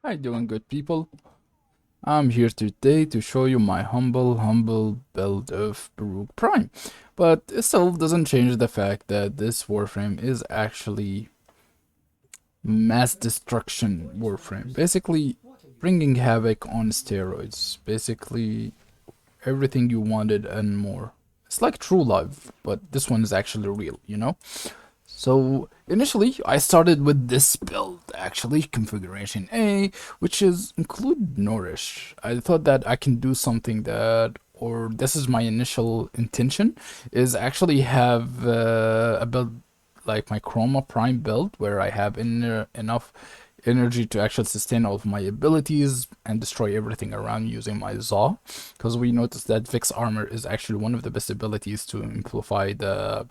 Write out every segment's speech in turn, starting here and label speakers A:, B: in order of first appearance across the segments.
A: How you doing, good people? I'm here today to show you my humble build of Baruch Prime. But it still doesn't change the fact that this Warframe is actually mass destruction Warframe. Basically, bringing havoc on steroids. Basically, everything you wanted and more. It's like True Life, but this one is actually real, you know? So initially I started with this build actually, configuration A, which is include Nourish. I thought that I can do something that, or this is my initial intention, is actually have a build like my Chroma Prime build where I have enough energy to actually sustain all of my abilities and destroy everything around using my Zaw, because we noticed that Vix Armor is actually one of the best abilities to amplify the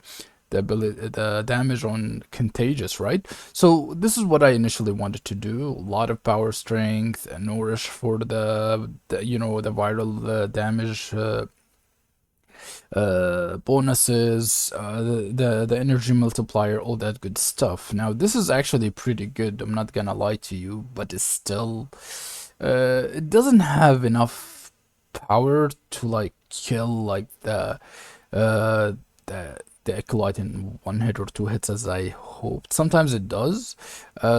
A: damage on contagious, right? So this is what I initially wanted to do. A lot of power strength and nourish for the you know, the viral damage bonuses, the energy multiplier, all that good stuff. Now this is actually pretty good, I'm not gonna lie to you, but it's still it doesn't have enough power to like kill like uh the Acolyte in one hit or two hits as I hoped. Sometimes it does.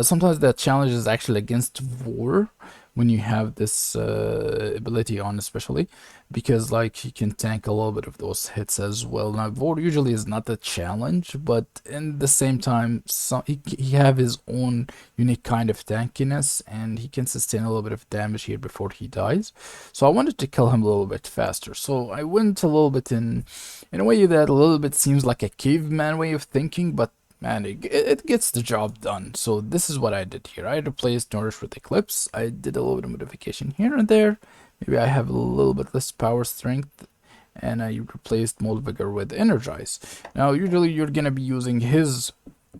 A: Sometimes the challenge is actually against Vor when you have this ability on, especially because like he can tank a little bit of those hits as well. Now Vor usually is not the challenge, but in the same time, he have his own unique kind of tankiness, and he can sustain a little bit of damage here before he dies. So I wanted to kill him a little bit faster. So I went a little bit in a way that a little bit seems like a caveman way of thinking, but man, it gets the job done. So this is what I did here. I replaced Nourish with Eclipse. I did a little bit of modification here and there. Maybe I have a little bit less power strength, and I replaced Mold Vigor with Energize. Now, usually you're gonna be using his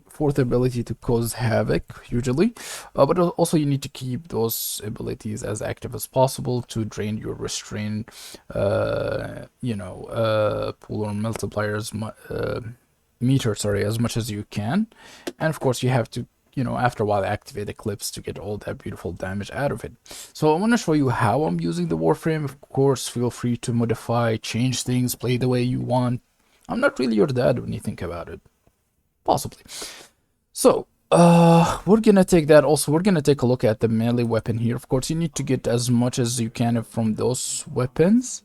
A: fourth ability to cause havoc, usually, but also you need to keep those abilities as active as possible to drain your restrain, pool or multipliers meter, sorry, as much as you can. And of course you have to, you know, after a while activate Eclipse to get all that beautiful damage out of it. So I want to show you how I'm using the Warframe. Of course, feel free to modify, change things, play the way you want. I'm not really your dad when you think about it. Possibly. So we're gonna take that. Also, we're gonna take a look at the melee weapon here. Of course, you need to get as much as you can from those weapons.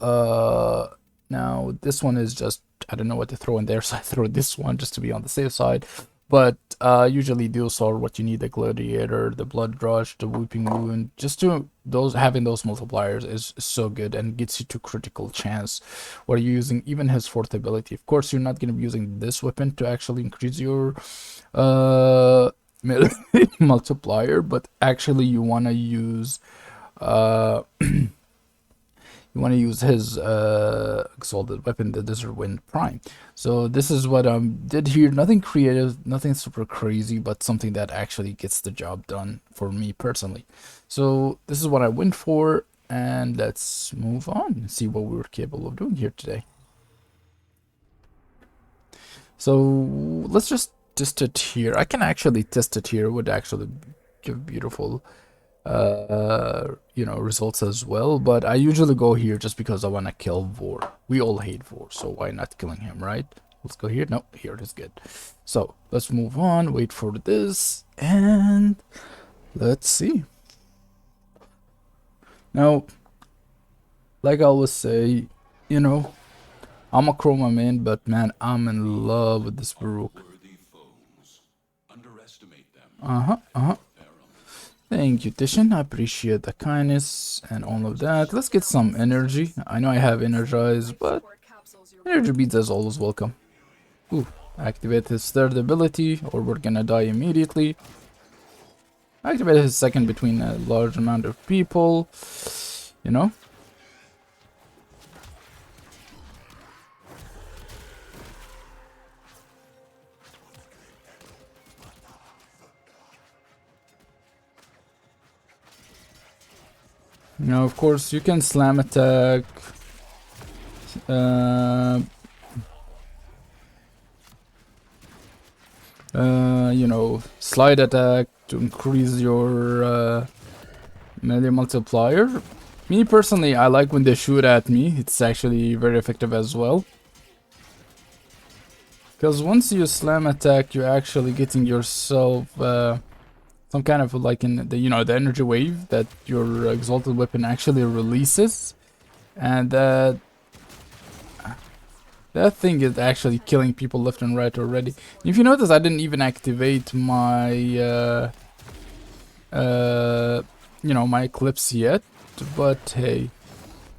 A: Now this one is just, I don't know what to throw in there, so I throw this one just to be on the safe side. But usually those are what you need: the Gladiator, the Blood Rush, the Weeping Wound. Just to having those multipliers is so good and gets you to critical chance where you're using even his fourth ability. Of course, you're not going to be using this weapon to actually increase your multiplier, but actually you want to use his exalted weapon, the Desert Wind Prime. So this is what I did here. Nothing creative, nothing super crazy, but something that actually gets the job done for me personally. So this is what I went for, and let's move on and see what we were capable of doing here today. So let's just test it here. I can actually test it here. It would actually give beautiful results as well, but I usually go here just because I want to kill Vor. We all hate Vor, so why not killing him, right? Let's go here. No, here it is. Good. So let's move on, wait for this, and let's see. Now, like I always say, you know, I'm a Chroma man, but man, I'm in love with this Baruch. Thank you, Tishan. I appreciate the kindness and all of that. Let's get some energy. I know I have Energize, but energy beads is always welcome. Ooh, activate his third ability, or we're gonna die immediately. Activate his second between a large amount of people, you know. Now, of course, you can slam attack. Slide attack, to increase your melee multiplier. Me personally, I like when they shoot at me. It's actually very effective as well. Because once you slam attack, you're actually getting yourself some kind of like in the the energy wave that your exalted weapon actually releases, and that thing is actually killing people left and right already. If you notice, I didn't even activate my my eclipse yet, but hey,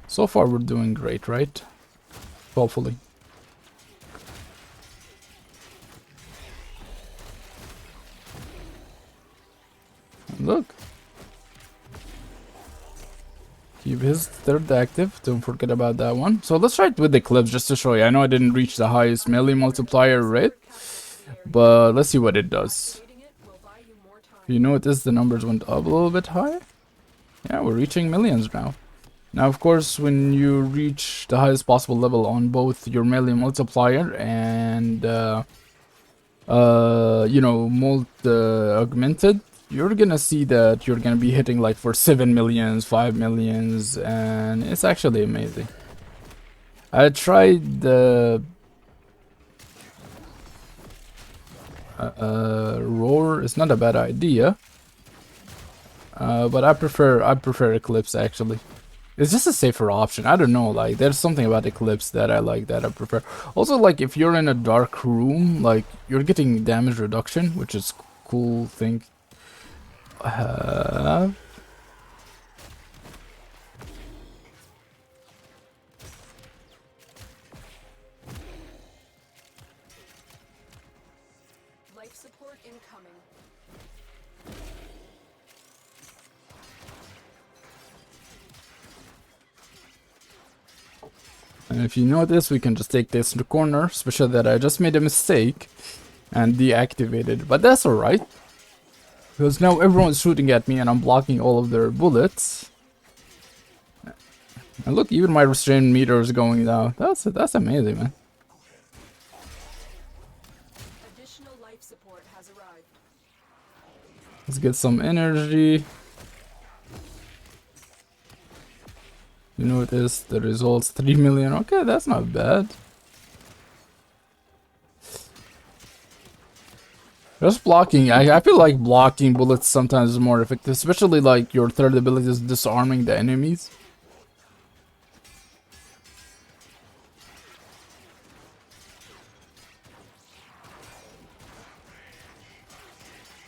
A: so far we're doing great, right? Hopefully. Look. Keep his third active, don't forget about that one. So let's try it with the clips just to show you. I know I didn't reach the highest melee multiplier rate, but let's see what it does. You notice the numbers went up a little bit higher? Yeah, we're reaching millions now. Now, of course, when you reach the highest possible level on both your melee multiplier and augmented, you're gonna see that you're gonna be hitting like for 7 millions, 5 millions, and it's actually amazing. I tried the roar. It's not a bad idea, but I prefer Eclipse actually. It's just a safer option. I don't know, like there's something about Eclipse that I like, that I prefer. Also, like if you're in a dark room, like you're getting damage reduction, which is cool thing.
B: Life support incoming.
A: And if you notice, we can just take this to the corner, especially that I just made a mistake and deactivated, but that's alright. Because now everyone's shooting at me and I'm blocking all of their bullets. And look, even my restraint meter is going down. That's amazing, man.
B: Additional life support has arrived.
A: Let's get some energy. You notice the results 3 million. Okay, that's not bad. Just blocking. I feel like blocking bullets sometimes is more effective, especially like your third ability is disarming the enemies.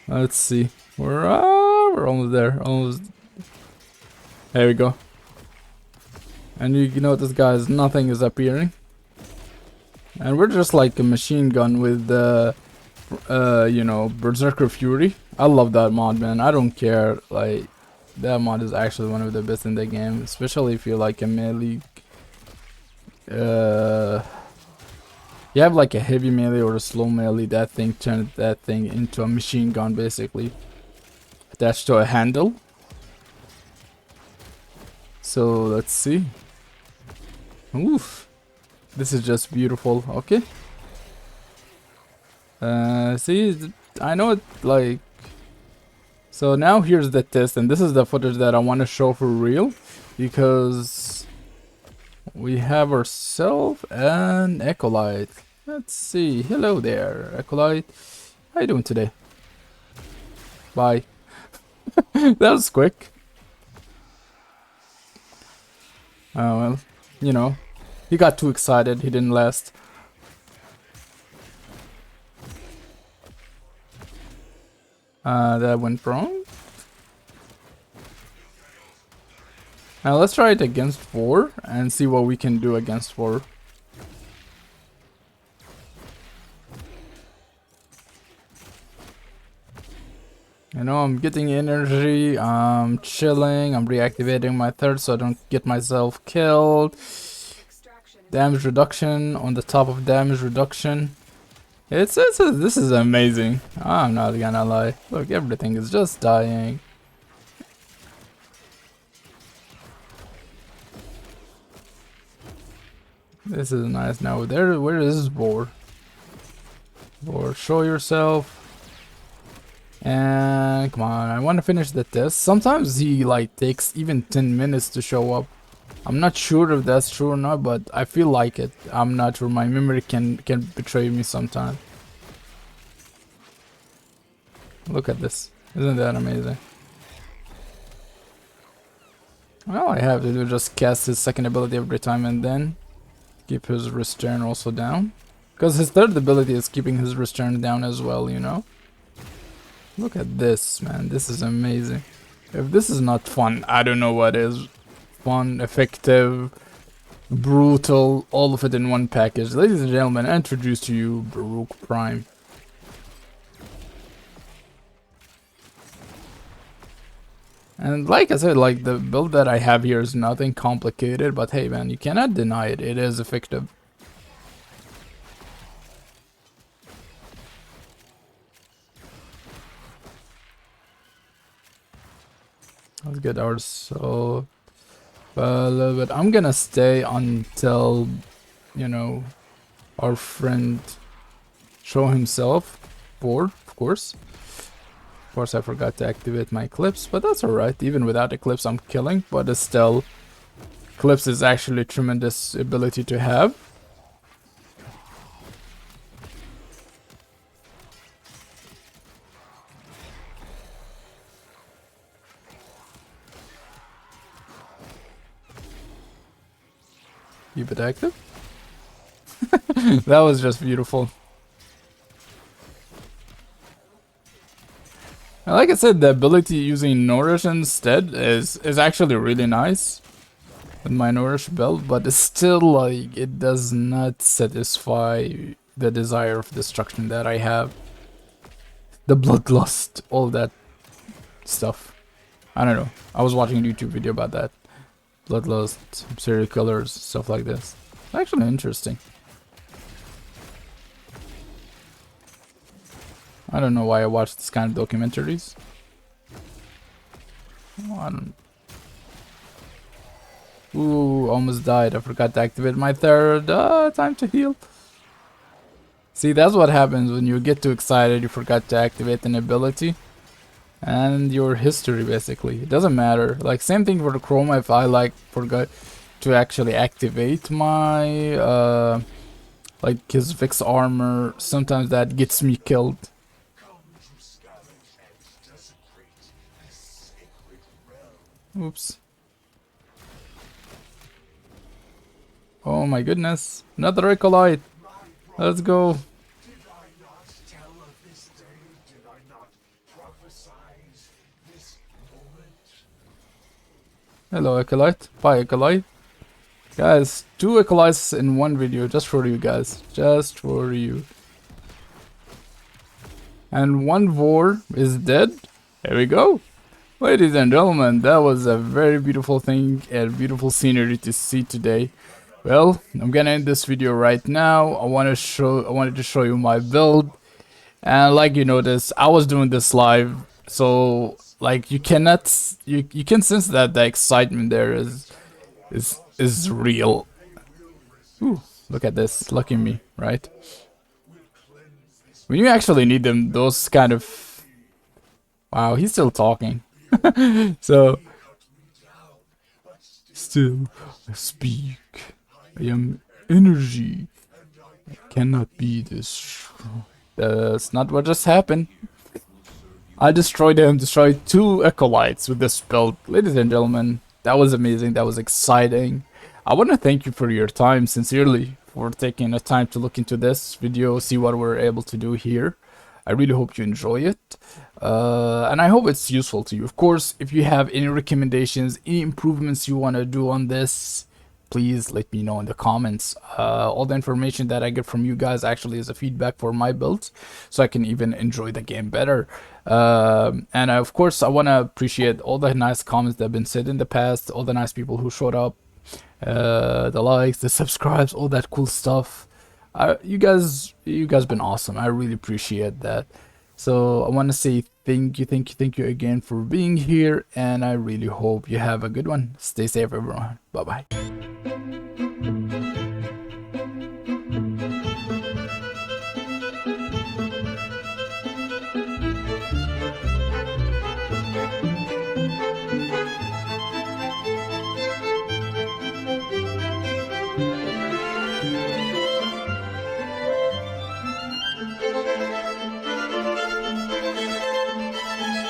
A: Let's see. We're almost there. Almost. There we go. And you notice, guys, nothing is appearing. And we're just like a machine gun with Berserker Fury. I love that mod, man. I don't care. Like, that mod is actually one of the best in the game, especially if you're like a melee. You have like a heavy melee or a slow melee. That thing turns that thing into a machine gun, basically, attached to a handle. So let's see. Oof, this is just beautiful. Okay. See, I know it like. So now here's the test, and this is the footage that I want to show for real, because we have ourselves an Acolyte. Let's see. Hello there, Acolyte. How you doing today? Bye. That was quick. Oh well, he got too excited. He didn't last. That went wrong. Now let's try it against Vor and see what we can do against Vor. I'm getting energy, I'm chilling, I'm reactivating my third so I don't get myself killed. Damage reduction on the top of damage reduction. This is amazing. I'm not gonna lie. Look, everything is just dying. This is nice. Now where is Vor? Vor, show yourself. And come on, I want to finish the test. Sometimes he like takes even 10 minutes to show up. I'm not sure if that's true or not, but I feel like it. I'm not sure. My memory can betray me sometimes. Look at this. Isn't that amazing? All I have to do is just cast his second ability every time and then keep his return also down. Because his third ability is keeping his return down as well, you know? Look at this, man. This is amazing. If this is not fun, I don't know what is. Fun, effective, brutal, all of it in one package. Ladies and gentlemen, I introduce to you Baruch Prime. And like I said, like the build that I have here is nothing complicated, but hey man, you cannot deny it. It is effective. Let's get our soul. A little bit. I'm gonna stay until, you know, our friend show himself. Vor, of course. Of course, I forgot to activate my Eclipse, but that's alright. Even without Eclipse, I'm killing, but it's still, Eclipse is actually a tremendous ability to have. Keep it active. That was just beautiful. And like I said, the ability using Nourish instead is actually really nice with my Nourish build, but it's still like it does not satisfy the desire of destruction that I have. The bloodlust, all that stuff. I don't know. I was watching a YouTube video about that. Bloodlust, serial killers, stuff like this. Actually interesting. I don't know why I watch this kind of documentaries. Oh, I don't. Ooh, almost died. I forgot to activate my third. Time to heal. See, that's what happens when you get too excited. You forgot to activate an ability. And your history, basically. It doesn't matter. Like, same thing for the Chroma. If I, like, forgot to actually activate my, like, his Vix armor, sometimes that gets me killed. Oops. Oh my goodness. Another Acolyte. Let's go. Hello, Acolyte. Bye, Acolyte. Guys, 2 Acolytes in one video just for you guys. Just for you. And 1 Vor is dead. Here we go. Ladies and gentlemen, that was a very beautiful thing and beautiful scenery to see today. Well, I'm gonna end this video right now. I wanted to show you my build. And like you noticed, I was doing this live, so like you can sense that the excitement there is real. Ooh, look at this, lucky me, right? When you actually need them, those kind of, wow, he's still talking. So still I speak. I am energy. I cannot be destroyed. That's not what just happened. I destroyed 2 Acolytes with this build. Ladies and gentlemen, that was amazing, that was exciting. I want to thank you for your time, sincerely, for taking the time to look into this video, see what we're able to do here. I really hope you enjoy it, and I hope it's useful to you. Of course, if you have any recommendations, any improvements you want to do on this, please let me know in the comments. All the information that I get from you guys actually is a feedback for my builds, so I can even enjoy the game better. And of course, I want to appreciate all the nice comments that have been said in the past, all the nice people who showed up, the likes, the subscribes, all that cool stuff. You guys been awesome. I really appreciate that. So I want to say thank you again for being here, and I really hope you have a good one. Stay safe, everyone. Bye bye.